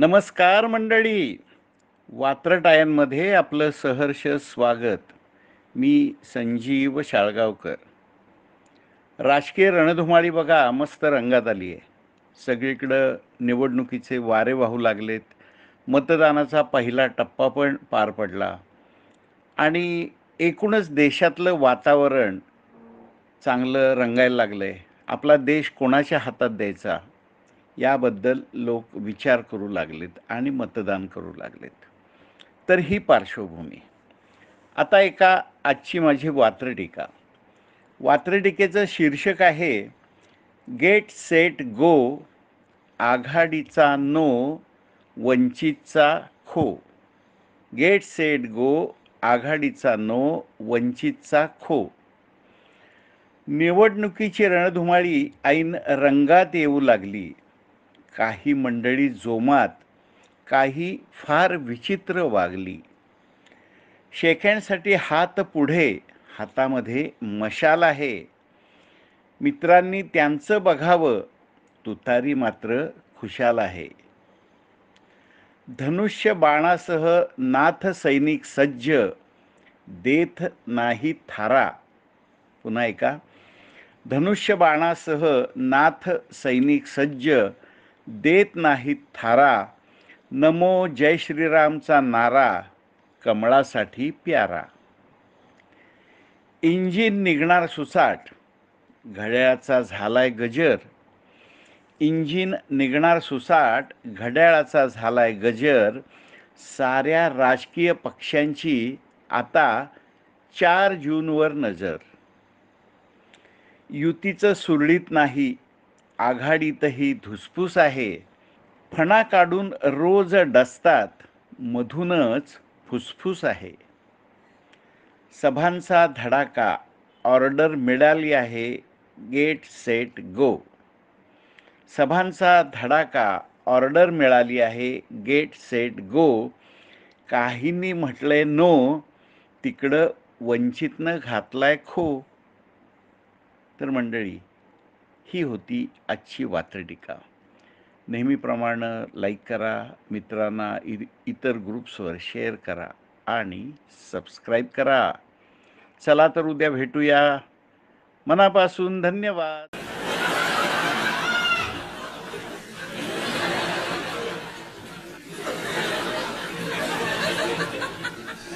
नमस्कार मंडळी. वात्रटायांमध्ये आपलं सहर्ष स्वागत. मी संजीव शाळगावकर. राजकीय रणधुमाळी बघा मस्त रंगात आली आहे. सगळीकडं निवडणुकीचे वारे वाहू लागलेत. मतदानाचा पहिला टप्पा पण पार पडला आणि एकूणच देशातलं वातावरण चांगलं रंगायला लागलंय. आपला देश कोणाच्या हातात द्यायचा याबद्दल लोक विचार करू लागलेत आणि मतदान करू लागलेत. तर ही पार्श्वभूमी. आता आजची माझी वात्रटिका. वात्रटिकेचं शीर्षक आहे गेट सेट गो, आघाडीचा नो, वंचितचा खो. गेट सेट गो, आघाडीचा नो, वंचितचा खो. निवडणुकीची रणधुमाळी ऐन रंगात येऊ लागली. काही मंडळी जोमात, काही फार विचित्र वागली. शेकँडसाठी हात पुढे, हातामध्ये मशाल आहे. मित्रांनी त्यांचं बघावं, तुतारी मात्र खुशाल आहे. धनुष्य बाणासह नाथ सैनिक सज्ज, देत नाही थारा. पुन्हा ऐका. धनुष्य बाणासह नाथ सैनिक सज्ज, देत नाहीत थारा. नमो जय श्रीरामचा नारा, कमळासाठी प्यारा. इंजिन निघणार सुसाट, घड्याळाचा झालाय गजर. इंजिन निघणार सुसाट, घड्याळाचा झालाय गजर. साऱ्या राजकीय पक्षांची आता 4 जूनवर नजर. युतीचं सुरळीत नाही, आघाडीतही धुसफूस आहे. फणा काढून रोज डसतात, मधूनच फुसफुस आहे. सभांचा धडाका, ऑर्डर मिळाली आहे, गेट सेट गो. सभांचा धडाका, ऑर्डर मिळाली आहे, गेट सेट गो. काहींनी म्हटलंय नो, तिकडं वंचितनं घातलाय खो. तर मंडळी, ही होती आजची वात्रटिका. नेहमीप्रमाणे लाईक करा, मित्रांना इतर ग्रुप्सवर शेअर करा आणि सबस्क्राईब करा. चला तर उद्या भेटूया. मनापासून धन्यवाद.